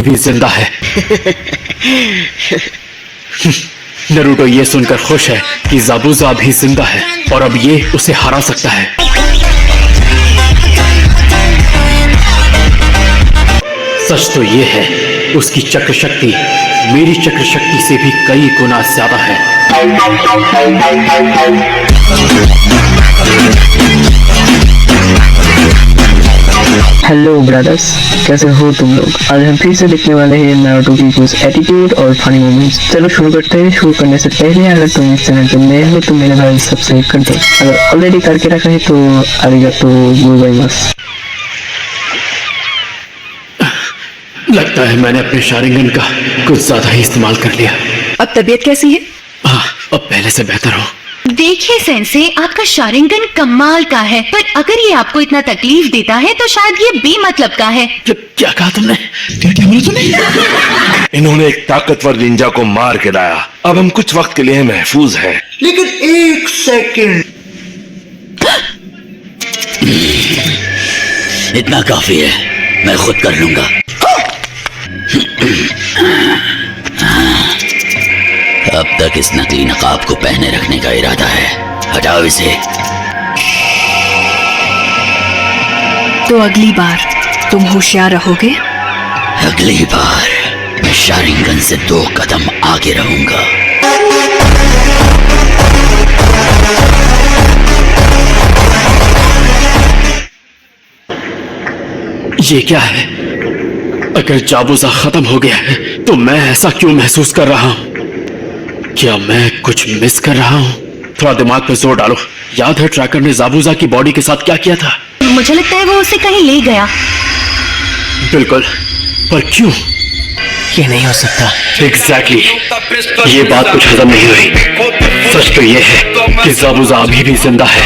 भी जिंदा है। नरूटो ये सुनकर खुश है कि ज़ाबुज़ा भी जिंदा है और अब ये उसे हरा सकता है। सच तो ये है, उसकी चक्र शक्ति मेरी चक्र शक्ति से भी कई गुना ज्यादा है। हेलो ब्रदर्स, कैसे हो तुम लोग। आज हम फिर से देखने वाले हैं नारुतो की कुछ एटीट्यूड और फनी मोमेंट्स। चलो शुरू करते हैं। शुरू करने से पहले अगर तुम इस चैनल पर नए हो तो मेरे भाई सब्सक्राइब कर दो। अगर ऑलरेडी करके रखा है तो आरिगातो गोजाइमासु। लगता है मैंने अपने शारिंगन का कुछ ज्यादा ही इस्तेमाल कर लिया। अब तबीयत कैसी है? अब पहले से बेहतर हो। देखिए सेंसे, आपका शारिंगन कमाल का है, पर अगर ये आपको इतना तकलीफ देता है तो शायद ये बेमतलब का है। क्या कहा तुमने? क्या बोला तुमने? इन्होंने एक ताकतवर निंजा को मार के लाया। अब हम कुछ वक्त के लिए महफूज हैं। लेकिन एक सेकंड, इतना काफी है, मैं खुद कर लूंगा। अब तक इस नकली नकाब को पहने रखने का इरादा है, हटाओ इसे। तो अगली बार तुम होशियार रहोगे। अगली बार मैं शारिंगन से 2 कदम आगे रहूंगा। ये क्या है? अगर ज़ाबुज़ा खत्म हो गया है तो मैं ऐसा क्यों महसूस कर रहा हूं? क्या मैं कुछ मिस कर रहा हूं? थोड़ा दिमाग पे जोर डालो। याद है ट्रैकर ने ज़ाबुज़ा की बॉडी के साथ क्या किया था? मुझे लगता है वो उसे कहीं ले गया। बिल्कुल, पर क्यों? ये नहीं हो सकता। एग्जैक्टली, ये बात कुछ हजम नहीं हुई। सच तो ये है कि ज़ाबुज़ा अभी भी जिंदा है।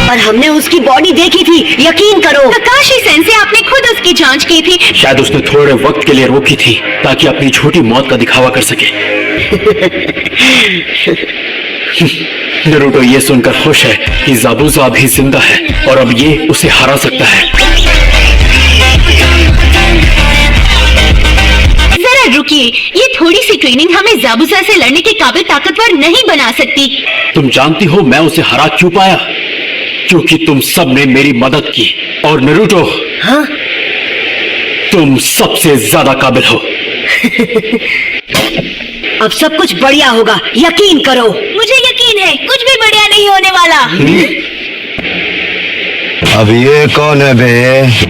और हमने उसकी बॉडी देखी थी, यकीन करो। काकाशी सेंसे, आपने खुद उसकी जांच की थी। शायद उसने थोड़े वक्त के लिए रोकी थी ताकि अपनी छोटी मौत का दिखावा कर सके। नरूटो ये सुनकर खुश है कि ज़ाबुज़ा अभी जिंदा है और अब ये उसे हरा सकता है। जरा रुकिए, ये थोड़ी सी ट्रेनिंग हमें ज़ाबुज़ा से लड़ने के काबिल ताकतवर नहीं बना सकती। तुम जानती हो मैं उसे हरा क्यों पाया? क्योंकि तुम सब ने मेरी मदद की। और नरूटो, हाँ? तुम सबसे ज्यादा काबिल हो। अब सब कुछ बढ़िया होगा, यकीन करो। मुझे यकीन है, कुछ भी बढ़िया नहीं होने वाला। अब ये कौन है बे?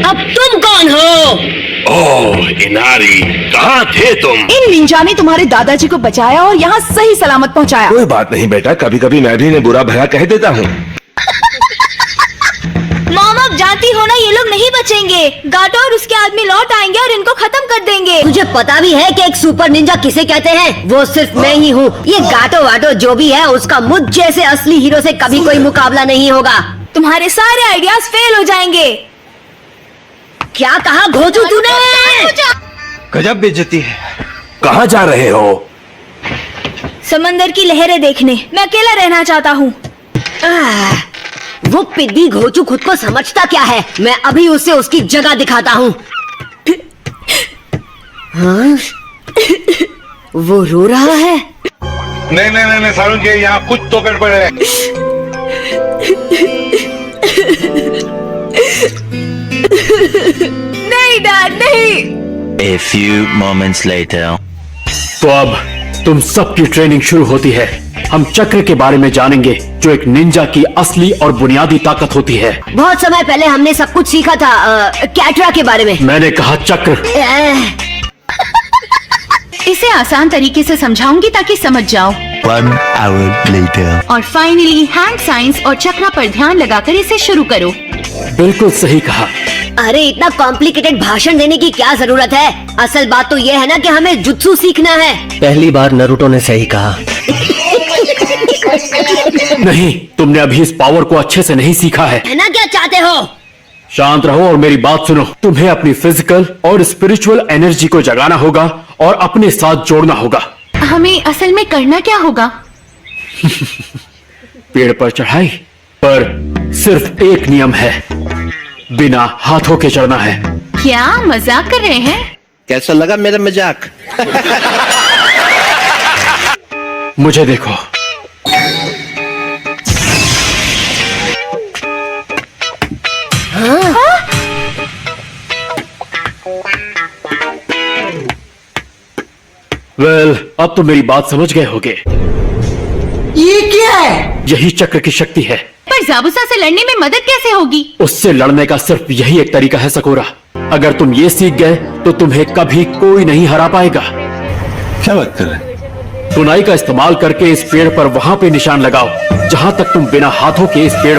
अब तुम कौन हो? ओह इनारी, कहाँ थे तुम? इन निंजा ने तुम्हारे दादाजी को बचाया और यहाँ सही सलामत पहुँचाया। कोई बात नहीं बेटा, कभी कभी मैं भी इन्हें बुरा भला कह देता हूँ। मॉम, आप जानती हो ना, ये लोग नहीं बचेंगे। गाटो और उसके आदमी लौट आएंगे और इनको खत्म कर देंगे। तुझे पता भी है कि एक सुपर निंजा किसे कहते हैं? वो सिर्फ मैं ही हूँ। ये गाटो वाटो जो भी है, उसका मुझ जैसे असली हीरो से कभी कोई मुकाबला नहीं होगा। तुम्हारे सारे आइडियाज फेल हो जाएंगे। क्या कहा घोजू तूने? गजब बेइज्जती है। कहाँ जा रहे हो? समंदर की लहरें देखने। मैं अकेला रहना चाहता हूँ। वो पिद्दी घोचू खुद को समझता क्या है? मैं अभी उसे उसकी जगह दिखाता हूँ। हाँ? वो रो रहा है। नहीं सारुण के यहाँ कुछ तो गड़बड़ है। नहीं डैड, नहीं। A few moments later. तो अब तुम सबकी ट्रेनिंग शुरू होती है। हम चक्र के बारे में जानेंगे, जो एक निंजा की असली और बुनियादी ताकत होती है। बहुत समय पहले हमने सब कुछ सीखा था कैटरा के बारे में। मैंने कहा चक्र। इसे आसान तरीके से समझाऊंगी ताकि समझ जाओ। 1 hour later. और फाइनली हैंड साइंस और चक्रा पर ध्यान लगाकर इसे शुरू करो। बिल्कुल सही कहा। अरे इतना कॉम्प्लिकेटेड भाषण देने की क्या जरूरत है? असल बात तो ये है ना कि हमें जुत्सु सीखना है। पहली बार नरूटो ने सही कहा। नहीं, तुमने अभी इस पावर को अच्छे से नहीं सीखा है। है ना, क्या चाहते हो? शांत रहो और मेरी बात सुनो। तुम्हें अपनी फिजिकल और स्पिरिचुअल एनर्जी को जगाना होगा और अपने साथ जोड़ना होगा। हमें असल में करना क्या होगा? पेड़ पर चढ़ाई पर सिर्फ एक नियम है, बिना हाथों के चढ़ना है। क्या मजाक कर रहे हैं? कैसा लगा मेरा मजाक? मुझे देखो, अब तो मेरी बात समझ गए होगे। ये क्या है? यही चक्र की शक्ति है। पर जाबुसा से लड़ने में मदद कैसे होगी? उससे लड़ने का सिर्फ यही एक तरीका है सकोरा। अगर तुम ये सीख गए तो तुम्हें कभी कोई नहीं हरा पाएगा। क्या बात कर रहे हैं? कुनाई का इस्तेमाल करके इस पेड़ पर वहां पे निशान लगाओ जहां तक तुम बिना हाथों के इस पेड़